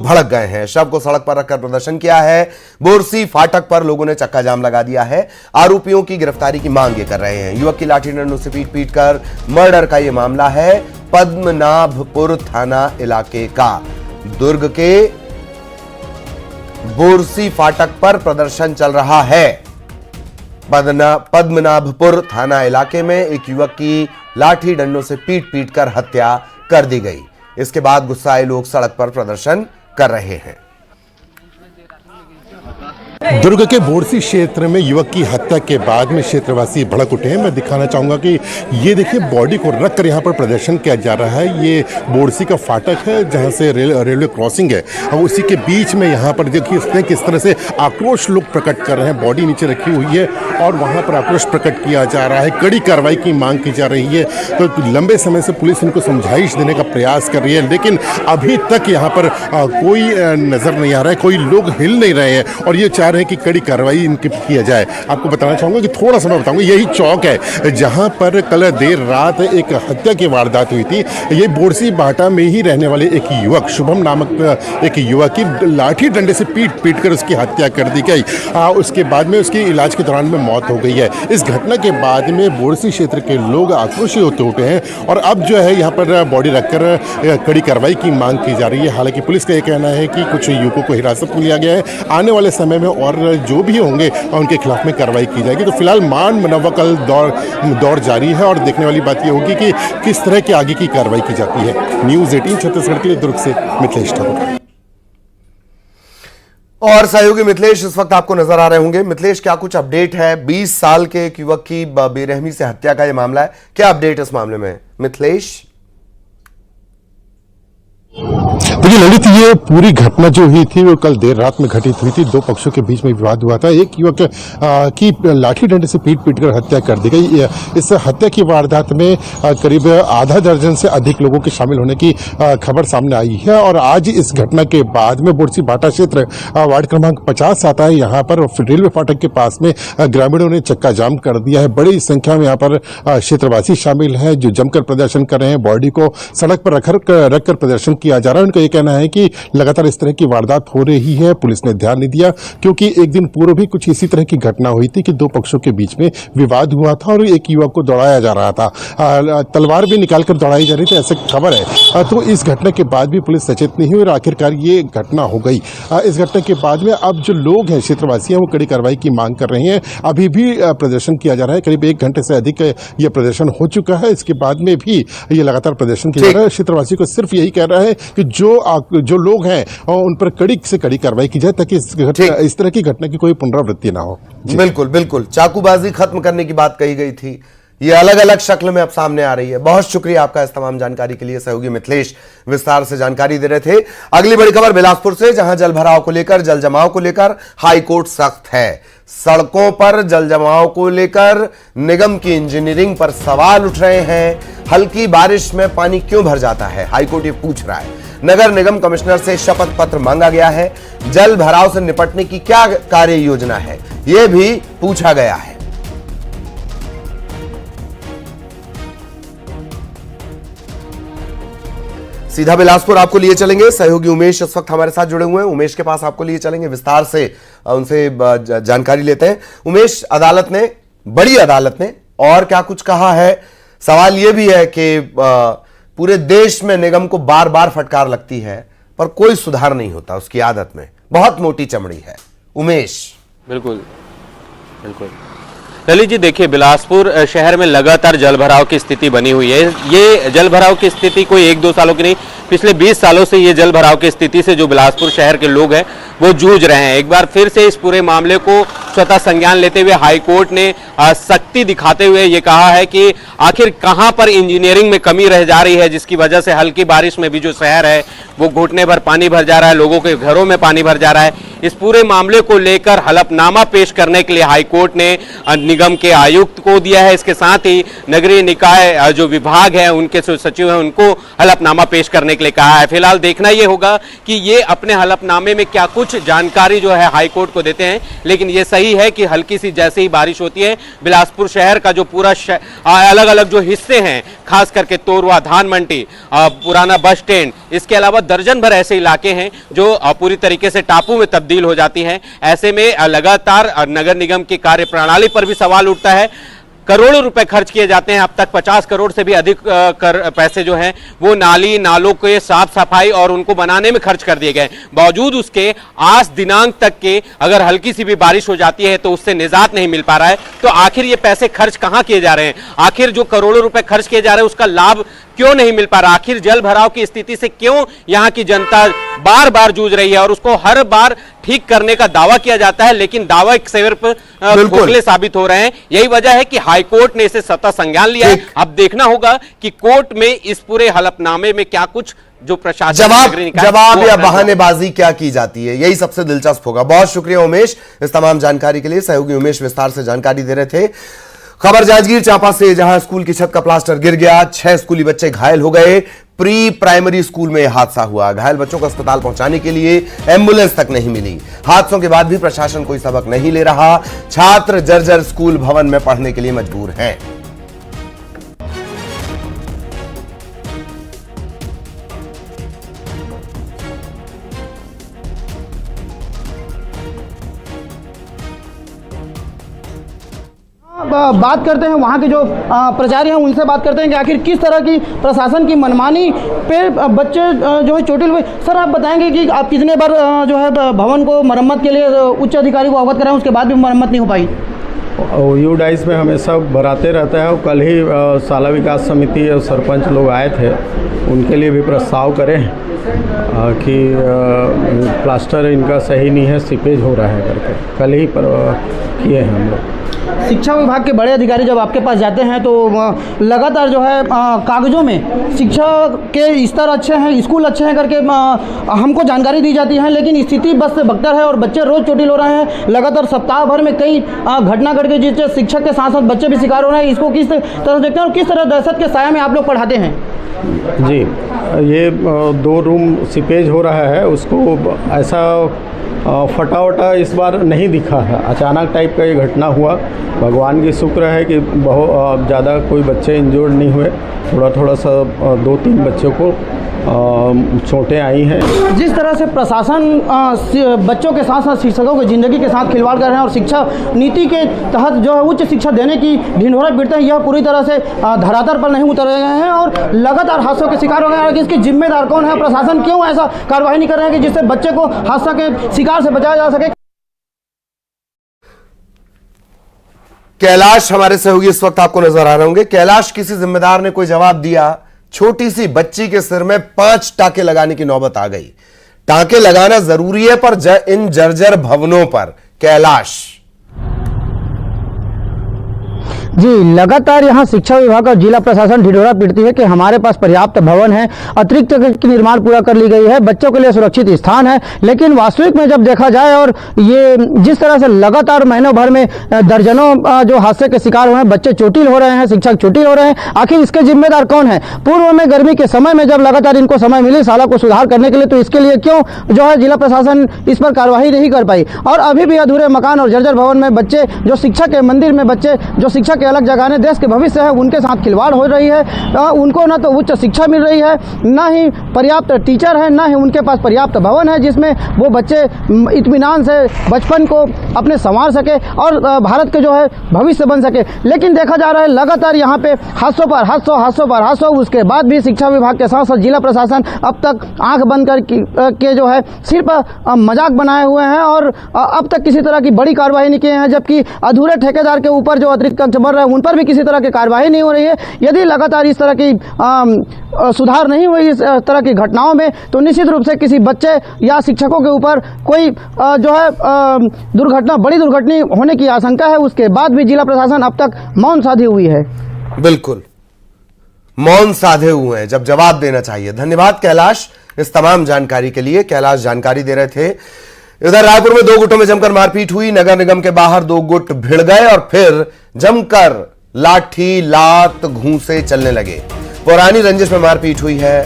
भड़क गए हैं। शव को सड़क पर रखकर प्रदर्शन किया है। बोरसी फाटक पर लोगों ने चक्का जाम लगा दिया है। आरोपियों की गिरफ्तारी की मांग ये कर रहे हैं। युवक की लाठी डंडों से पीट कर मर्डर का यह मामला है पद्मनाभपुर थाना इलाके का। दुर्ग के बोरसी फाटक पर प्रदर्शन चल रहा है। पद्मनाभपुर थाना इलाके में एक युवक की लाठी डंडों से पीट कर हत्या कर दी गई। इसके बाद गुस्साए लोग सड़क पर प्रदर्शन कर रहे हैं। दुर्ग के बोरसी क्षेत्र में युवक की हत्या के बाद में क्षेत्रवासी भड़क उठे हैं। मैं दिखाना चाहूंगा कि ये देखिए बॉडी को रखकर यहाँ पर प्रदर्शन किया जा रहा है। ये बोरसी का फाटक है जहाँ से रेलवे क्रॉसिंग है और उसी के बीच में यहाँ पर देखिए उसने किस तरह से आक्रोश लोग प्रकट कर रहे हैं। बॉडी नीचे रखी हुई है और वहाँ पर आक्रोश प्रकट किया जा रहा है। कड़ी कार्रवाई की मांग की जा रही है। तो लंबे समय से पुलिस इनको समझाइश देने का प्रयास कर रही है, लेकिन अभी तक यहाँ पर कोई नजर नहीं आ रहा है, कोई लोग हिल नहीं रहे हैं और ये चाह रहे हैं कि कड़ी कार्रवाई इनके किया जाए। आपको बताना चाहूंगा कि थोड़ा सा मैं बताऊंगा, यही चौक है जहां पर कल देर रात एक हत्या की वारदात हुई थी। ये बोरसी बाटा में ही रहने वाले एक युवक शुभम नामक एक युवक की लाठी डंडे से पीट कर उसकी हत्या कर दी गई। उसके बाद में उसकी इलाज के दौरान में मौत हो गई है। इस घटना के बाद में बोरसी क्षेत्र के लोग आक्रोशित होते उठे हैं और अब जो है यहाँ पर बॉडी रखकर कड़ी कार्रवाई की मांग की जा रही है। हालांकि पुलिस का यह कहना है कि कुछ युवकों को हिरासत में लिया गया है। आने वाले समय में और जो भी होंगे उनके खिलाफ में कार्रवाई की जाएगी। तो फिलहाल मान मनवा कल दौर जारी है और देखने वाली बात यह होगी कि किस तरह की आगे की कार्रवाई की जाती है। न्यूज़ 18 छत्तीसगढ़ के लिए दुर्ग से मिथिलेश ठाकुर। और सहयोगी मिथिलेश इस वक्त आपको नजर आ रहे होंगे। मिथिलेश, क्या कुछ अपडेट है? 20 साल के एक युवक की बेरहमी से हत्या का यह मामला है, क्या अपडेट इस मामले में मिथिलेश? देखिए ललित, ये पूरी घटना जो हुई थी वो कल देर रात में घटित हुई थी। दो पक्षों के बीच में विवाद हुआ था। एक युवक की लाठी डंडे से पीट कर हत्या कर दी गई। इस हत्या की वारदात में करीब आधा दर्जन से अधिक लोगों के शामिल होने की खबर सामने आई है और आज इस घटना के बाद में बोरसी बाटा क्षेत्र वार्ड क्रमांक 50 आता है। यहाँ पर रेलवे फाटक के पास में ग्रामीणों ने चक्का जाम कर दिया है। बड़ी संख्या में यहाँ पर क्षेत्रवासी शामिल हैं जो जमकर प्रदर्शन कर रहे हैं। बॉडी को सड़क पर रखकर प्रदर्शन किया जा रहा है। उनका ये कहना है कि लगातार इस तरह की वारदात हो रही है, पुलिस ने ध्यान नहीं दिया, क्योंकि एक दिन पूर्व भी कुछ इसी तरह की घटना हुई थी कि दो पक्षों के बीच में विवाद हुआ था और एक युवक को दौड़ाया जा रहा था। तलवार भी निकालकर दौड़ाई जा रही थी, ऐसे खबर है। तो इस घटना के बाद भी पुलिस सचेत नहीं हुई और आखिरकार ये घटना हो गई। इस घटना के बाद में अब जो लोग हैं क्षेत्रवासी हैं वो कड़ी कार्रवाई की मांग कर रहे हैं। अभी भी प्रदर्शन किया जा रहा है। करीब 1 घंटे से अधिक ये प्रदर्शन हो चुका है। इसके बाद में भी ये लगातार प्रदर्शन किया जा रहा है। क्षेत्रवासी को सिर्फ यही कह रहा है कि जो लोग हैं उन पर कड़ी से कड़ी कार्रवाई की जाए ताकि इस तरह की घटना की कोई पुनरावृत्ति ना हो। बिल्कुल बिल्कुल, चाकूबाजी खत्म करने की बात कही गई थी, ये अलग अलग शक्ल में अब सामने आ रही है। बहुत शुक्रिया आपका इस तमाम जानकारी के लिए। सहयोगी मिथिलेश विस्तार से जानकारी दे रहे थे। अगली बड़ी खबर बिलासपुर से, जहां जल भराव को लेकर, जल जमाव को लेकर हाईकोर्ट सख्त है। सड़कों पर जल जमाव को लेकर निगम की इंजीनियरिंग पर सवाल उठ रहे हैं। हल्की बारिश में पानी क्यों भर जाता है, हाईकोर्ट ये पूछ रहा है। नगर निगम कमिश्नर से शपथ पत्र मांगा गया है। जल भराव से निपटने की क्या कार्य योजना है, यह भी पूछा गया है। सीधा बिलासपुर आपको लिए चलेंगे। सहयोगी उमेश इस वक्त हमारे साथ जुड़े हुए हैं। उमेश के पास आपको लिए चलेंगे, विस्तार से उनसे जानकारी लेते हैं। उमेश, अदालत ने, बड़ी अदालत ने और क्या कुछ कहा है? सवाल यह भी है कि पूरे देश में निगम को बार बार फटकार लगती है पर कोई सुधार नहीं होता, उसकी आदत में बहुत मोटी चमड़ी है। उमेश। बिल्कुल बिल्कुल ललित जी, देखिए बिलासपुर शहर में लगातार जलभराव की स्थिति बनी हुई है। ये जलभराव की स्थिति कोई 1-2 सालों की नहीं, पिछले 20 सालों से ये जलभराव की स्थिति से जो बिलासपुर शहर के लोग हैं वो जूझ रहे हैं। एक बार फिर से इस पूरे मामले को स्वतः संज्ञान लेते हुए हाईकोर्ट ने सख्ती दिखाते हुए ये कहा है कि आखिर कहां पर इंजीनियरिंग में कमी रह जा रही है, जिसकी वजह से हल्की बारिश में भी जो शहर है वो घुटने भर पानी भर जा रहा है, लोगों के घरों में पानी भर जा रहा है। इस पूरे मामले को लेकर हलफनामा पेश करने के लिए हाईकोर्ट ने निगम के आयुक्त को दिया है। इसके साथ ही नगरीय निकाय जो विभाग है उनके सचिव हैं उनको हलफनामा पेश करने के लिए कहा है। फिलहाल देखना यह होगा कि ये अपने हलफनामे में क्या कुछ जानकारी जो है हाईकोर्ट को देते हैं। लेकिन यह सही है कि हल्की सी जैसे ही बारिश होती है बिलासपुर शहर का जो पूरा अलग अलग जो हिस्से हैं, खास करके तोरवा, धान मंडी, पुराना बस स्टैंड, इसके अलावा दर्जन भर ऐसे इलाके हैं जो पूरी तरीके से टापू में तब्दील हो जाती हैं। ऐसे में लगातार नगर निगम की कार्य प्रणाली पर भी सवाल उठता है। करोड़ों रुपए खर्च किए जाते हैं, अब तक 50 करोड़ से भी अधिक पैसे जो हैं वो नाली नालों के साफ सफाई और उनको बनाने में खर्च कर दिए गए। बावजूद उसके आज दिनांक तक के अगर हल्की सी भी बारिश हो जाती है तो उससे निजात नहीं मिल पा रहा है। तो आखिर ये पैसे खर्च कहां किए जा रहे हैं? आखिर जो करोड़ों रुपए खर्च किए जा रहे हैं उसका लाभ क्यों नहीं मिल पा रहा? आखिर जल भराव की स्थिति से क्यों यहां की जनता बार बार जूझ रही है और उसको हर बार ठीक करने का दावा किया जाता है, लेकिन दावा सिर्फ खोखले साबित हो रहे हैं। यही वजह है कि हाईकोर्ट ने इसे सत्ता संज्ञान लिया है। अब देखना होगा कि कोर्ट में इस पूरे हलफनामे में क्या कुछ जो प्रशासन जवाब या बहानेबाजी क्या की जाती है, यही सबसे दिलचस्प होगा। बहुत शुक्रिया उमेश इस तमाम जानकारी के लिए। सहयोगी उमेश विस्तार से जानकारी दे रहे थे। खबर जांजगीर चांपा से, जहां स्कूल की छत का प्लास्टर गिर गया, 6 स्कूली बच्चे घायल हो गए। प्री प्राइमरी स्कूल में हादसा हुआ। घायल बच्चों को अस्पताल पहुंचाने के लिए एम्बुलेंस तक नहीं मिली। हादसों के बाद भी प्रशासन कोई सबक नहीं ले रहा। छात्र जर्जर स्कूल भवन में पढ़ने के लिए मजबूर हैं। बात करते हैं वहाँ के जो प्राचार्य हैं उनसे बात करते हैं कि आखिर किस तरह की प्रशासन की मनमानी पे बच्चे जो है चोटिल हुए। सर, आप बताएंगे कि आप कितने बार जो है भवन को मरम्मत के लिए उच्च अधिकारी को अवगत कराएं, उसके बाद भी मरम्मत नहीं हो पाई? यूडाइस में हमेशा भराते रहता है। कल ही शाला विकास समिति और सरपंच लोग आए थे, उनके लिए भी प्रस्ताव करें कि प्लास्टर इनका सही नहीं है, सीपेज हो रहा है करके कल ही किए हैं हम लोग। शिक्षा विभाग के बड़े अधिकारी जब आपके पास जाते हैं तो लगातार जो है कागज़ों में शिक्षा के स्तर अच्छे हैं, स्कूल अच्छे हैं करके हमको जानकारी दी जाती है, लेकिन स्थिति बस से बदतर है और बच्चे रोज़ चोटिल हो रहे हैं। लगातार सप्ताह भर में कई घटना घट गई जिससे शिक्षक के साथ साथ बच्चे भी शिकार हो रहे हैं। इसको किस तरह देखते हैं और किस तरह दहशत के साया में आप लोग पढ़ाते हैं? जी, ये 2 रूम सीपेज हो रहा है, उसको ऐसा फटा वटा इस बार नहीं दिखा है। अचानक टाइप का ये घटना हुआ। भगवान की शुक्र है कि बहुत ज़्यादा कोई बच्चे इंजर्ड नहीं हुए। थोड़ा सा 2-3 बच्चों को चोटें आई हैं। जिस तरह से प्रशासन बच्चों के साथ साथ शिक्षकों की ज़िंदगी के साथ खिलवाड़ कर रहे हैं और शिक्षा नीति के तहत जो है उच्च शिक्षा देने की ढिंढोरा पीटते हैं, यह पूरी तरह से धरातल पर नहीं उतर रहे हैं और लगातार हादसों के शिकार हो गए हैं। इसके जिम्मेदार कौन है? प्रशासन क्यों ऐसा कार्रवाई नहीं कर रहे हैं कि जिससे बच्चे को हादसा के शिकार से बचाया जा सके? कैलाश हमारे सहयोगी इस वक्त आपको नजर आ रहे होंगे। कैलाश, किसी जिम्मेदार ने कोई जवाब दिया? छोटी सी बच्ची के सिर में 5 टाके लगाने की नौबत आ गई। टाके लगाना जरूरी है पर इन जर्जर भवनों पर। कैलाश जी, लगातार यहाँ शिक्षा विभाग और जिला प्रशासन ढिढोरा पीटती है कि हमारे पास पर्याप्त भवन है, अतिरिक्त की निर्माण पूरा कर ली गई है, बच्चों के लिए सुरक्षित स्थान है। लेकिन वास्तविक में जब देखा जाए और ये जिस तरह से लगातार महीनों भर में दर्जनों जो हादसे के शिकार हुए हैं, बच्चे चोटिल हो रहे हैं, शिक्षक चोटिल हो रहे हैं, आखिर इसके जिम्मेदार कौन है? पूर्व में गर्मी के समय में जब लगातार इनको समय मिली शाला को सुधार करने के लिए, तो इसके लिए क्यों जो है जिला प्रशासन इस पर कार्रवाई नहीं कर पाई? और अभी भी अधूरे मकान और जर्जर भवन में बच्चे जो शिक्षा के मंदिर में बच्चे जो शिक्षा के अलग जगह ने देश के भविष्य है उनके साथ खिलवाड़ हो रही है। उनको ना तो उच्च शिक्षा मिल रही है, ना ही पर्याप्त टीचर है, ना ही उनके पास पर्याप्त भवन है जिसमें वो बच्चे इत्मीनान से बचपन को अपने संवार सके और भारत के जो है भविष्य बन सके। लेकिन देखा जा रहा है लगातार यहाँ पे हादसों पर हादसों। उसके बाद भी शिक्षा विभाग के साथ साथ जिला प्रशासन अब तक आंख बंद के जो है सिर्फ मजाक बनाए हुए हैं और अब तक किसी तरह की बड़ी कार्रवाई नहीं किए हैं। जबकि अधूरे ठेकेदार के ऊपर जो अतिरिक्त खर्च बढ़ रहा है उन पर भी किसी तरह की कार्रवाई नहीं हो रही है। यदि लगातार इस तरह की सुधार नहीं हुई इस तरह की घटनाओं में, तो निश्चित रूप से किसी बच्चे या शिक्षकों के ऊपर कोई जो है बड़ी दुर्घटना होने की आशंका है। उसके बाद भी जिला प्रशासन अब तक मौन साधी हुई है। बिल्कुल मौन साधे हुए हैं जब जवाब देना चाहिए। धन्यवाद कैलाश इस तमाम जानकारी के लिए। कैलाश जानकारी दे रहे थे इधर रायपुर में दो गुटों में जमकर मारपीट हुई। नगर निगम के बाहर दो गुट भिड़ गए और फिर जमकर लाठी लात घूंसे चलने लगे। पुरानी रंजिश में मारपीट हुई है।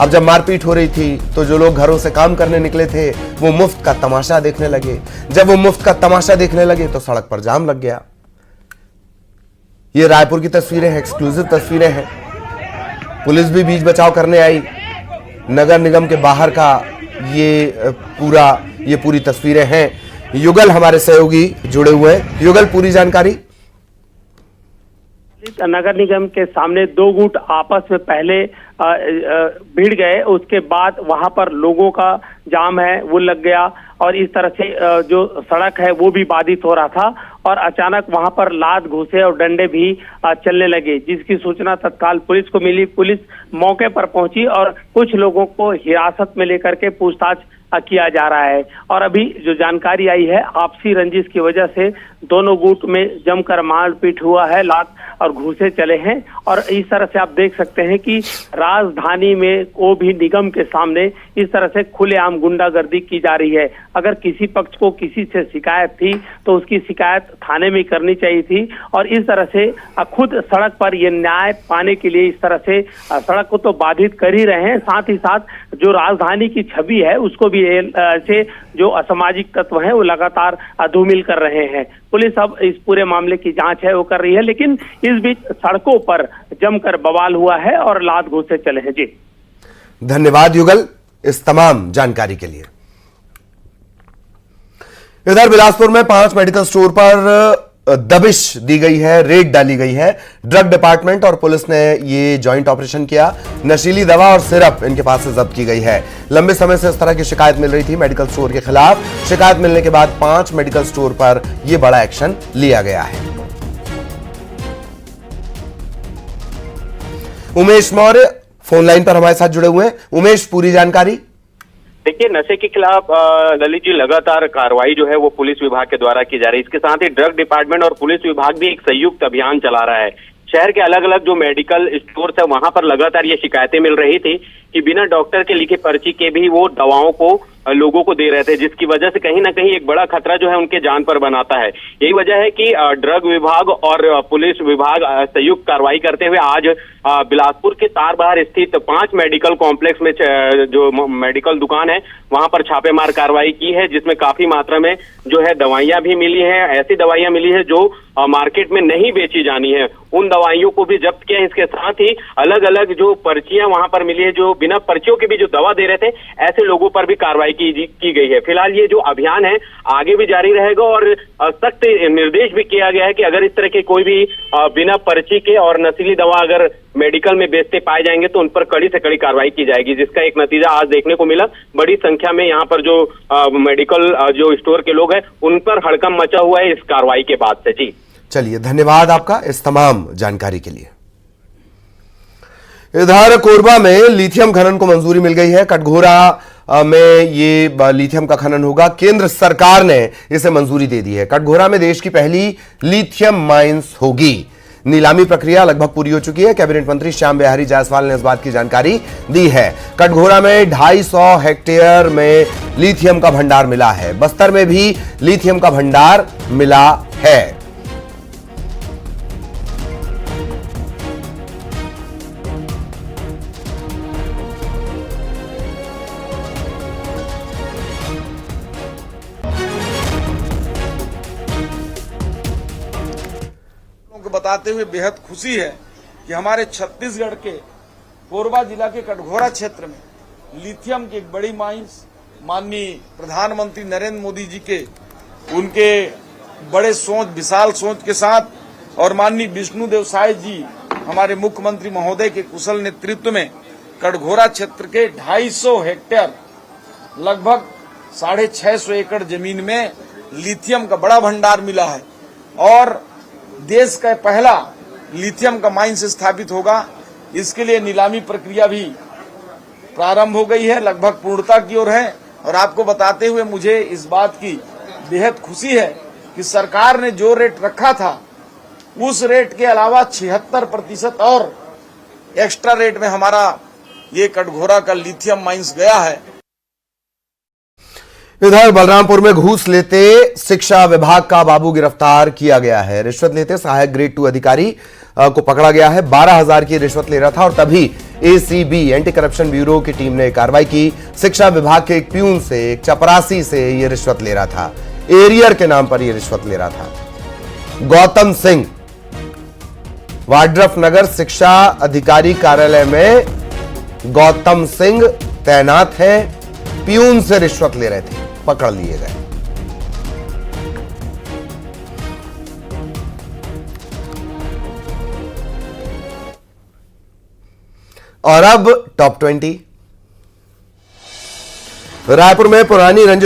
अब जब मारपीट हो रही थी तो जो लोग घरों से काम करने निकले थे वो मुफ्त का तमाशा देखने लगे। जब वो मुफ्त का तमाशा देखने लगे तो सड़क पर जाम लग गया। ये रायपुर की तस्वीरें हैं, एक्सक्लूसिव तस्वीरें हैं। पुलिस भी बीच बचाव करने आई। नगर निगम के बाहर का ये पूरी तस्वीरें हैं। युगल हमारे सहयोगी जुड़े हुए हैं। युगल, पूरी जानकारी। नगर निगम के सामने दो गुट आपस में पहले भिड़ गए, उसके बाद वहां पर लोगों का जाम है वो लग गया और इस तरह से जो सड़क है वो भी बाधित हो रहा था और अचानक वहां पर लात घूंसे और डंडे भी चलने लगे, जिसकी सूचना तत्काल पुलिस को मिली। पुलिस मौके पर पहुंची और कुछ लोगों को हिरासत में लेकर के पूछताछ किया जा रहा है। और अभी जो जानकारी आई है, आपसी रंजिश की वजह से दोनों गुट में जमकर मारपीट हुआ है, लात और घूंसे चले हैं। और इस तरह से आप देख सकते हैं कि राजधानी में वो भी निगम के सामने इस तरह से खुलेआम गुंडागर्दी की जा रही है। अगर किसी पक्ष को किसी से शिकायत थी तो उसकी शिकायत थाने में करनी चाहिए थी और इस तरह से खुद सड़क पर ये न्याय पाने के लिए इस तरह से सड़क को तो बाधित कर ही रहे हैं, साथ ही साथ जो राजधानी की छवि है उसको भी ऐसे जो असामाजिक तत्व हैं वो लगातार धूमिल कर रहे हैं। पुलिस अब इस पूरे मामले की जांच है वो कर रही है, लेकिन इस बीच सड़कों पर जमकर बवाल हुआ है और लात घूंसे चले हैं। जी धन्यवाद युगल इस तमाम जानकारी के लिए। इधर बिलासपुर में 5 मेडिकल स्टोर पर दबिश दी गई है, रेड डाली गई है। ड्रग डिपार्टमेंट और पुलिस ने ये जॉइंट ऑपरेशन किया। नशीली दवा और सिरप इनके पास से जब्त की गई है। लंबे समय से इस तरह की शिकायत मिल रही थी मेडिकल स्टोर के खिलाफ। शिकायत मिलने के बाद 5 मेडिकल स्टोर पर यह बड़ा एक्शन लिया गया है। उमेश मौर्य फोन लाइन पर हमारे साथ जुड़े हुए हैं। उमेश, पूरी जानकारी। देखिए, नशे के खिलाफ ललित जी लगातार कार्रवाई जो है वो पुलिस विभाग के द्वारा की जा रही है। इसके साथ ही ड्रग डिपार्टमेंट और पुलिस विभाग भी एक संयुक्त अभियान चला रहा है। शहर के अलग अलग जो मेडिकल स्टोर है वहां पर लगातार ये शिकायतें मिल रही थी कि बिना डॉक्टर के लिखे पर्ची के भी वो दवाओं को लोगों को दे रहे थे, जिसकी वजह से कहीं ना कहीं एक बड़ा खतरा जो है उनके जान पर बनाता है। यही वजह है कि ड्रग विभाग और पुलिस विभाग संयुक्त कार्रवाई करते हुए आज बिलासपुर के तारबहार स्थित 5 मेडिकल कॉम्प्लेक्स में जो मेडिकल दुकान है वहां पर छापेमार कार्रवाई की है, जिसमें काफी मात्रा में जो है दवाइयां भी मिली है। ऐसी दवाइयां मिली है जो मार्केट में नहीं बेची जानी है, उन दवाइयों को भी जब्त किया है। इसके साथ ही अलग अलग जो पर्चियां वहां पर मिली है, जो बिना पर्चियों के भी जो दवा दे रहे थे, ऐसे लोगों पर भी कार्रवाई की गई है। फिलहाल ये जो अभियान है आगे भी जारी रहेगा और सख्त निर्देश भी किया गया है कि अगर इस तरह के कोई भी बिना पर्ची के और नशीली दवा अगर मेडिकल में बेचते पाए जाएंगे तो उन पर कड़ी से कड़ी कार्रवाई की जाएगी, जिसका एक नतीजा आज देखने को मिला। बड़ी संख्या में यहाँ पर जो मेडिकल जो स्टोर के लोग हैं उन पर हड़कंप मचा हुआ है इस कार्रवाई के बाद से। जी चलिए, धन्यवाद आपका इस तमाम जानकारी के लिए। इधर कोरबा में लिथियम खनन को मंजूरी मिल गई है। कटघोरा में ये लिथियम का खनन होगा। केंद्र सरकार ने इसे मंजूरी दे दी है। कटघोरा में देश की पहली लिथियम माइंस होगी। नीलामी प्रक्रिया लगभग पूरी हो चुकी है। कैबिनेट मंत्री श्याम बिहारी जायसवाल ने इस बात की जानकारी दी है। कटघोरा में 250 हेक्टेयर में लिथियम का भंडार मिला है। बस्तर में भी लिथियम का भंडार मिला है। बताते हुए बेहद खुशी है कि हमारे छत्तीसगढ़ के कोरबा जिला के कटघोरा क्षेत्र में लिथियम की एक बड़ी माइंस माननीय प्रधानमंत्री नरेंद्र मोदी जी के उनके बड़े सोच, विशाल सोच के साथ और माननीय विष्णुदेव साय जी हमारे मुख्यमंत्री महोदय के कुशल नेतृत्व में कटघोरा क्षेत्र के 250 हेक्टेयर लगभग 650 एकड़ जमीन में लिथियम का बड़ा भंडार मिला है और देश का पहला लिथियम का माइंस स्थापित होगा। इसके लिए नीलामी प्रक्रिया भी प्रारंभ हो गई है, लगभग पूर्णता की ओर है। और आपको बताते हुए मुझे इस बात की बेहद खुशी है कि सरकार ने जो रेट रखा था उस रेट के अलावा 76% और एक्स्ट्रा रेट में हमारा ये कटघोरा का लिथियम माइंस गया है। इधर बलरामपुर में घूस लेते शिक्षा विभाग का बाबू गिरफ्तार किया गया है। रिश्वत लेते सहायक ग्रेड 2 अधिकारी को पकड़ा गया है। 12,000 की रिश्वत ले रहा था और तभी एसीबी एंटी करप्शन ब्यूरो की टीम ने कार्रवाई की। शिक्षा विभाग के एक प्यून से, एक चपरासी से यह रिश्वत ले रहा था। एरियर के नाम पर यह रिश्वत ले रहा था। गौतम सिंह वाड्रफ नगर शिक्षा अधिकारी कार्यालय में गौतम सिंह तैनात है। प्यून से रिश्वत ले रहे थे, पकड़ लिए गए। और अब टॉप 20। रायपुर में पुरानी रंजिश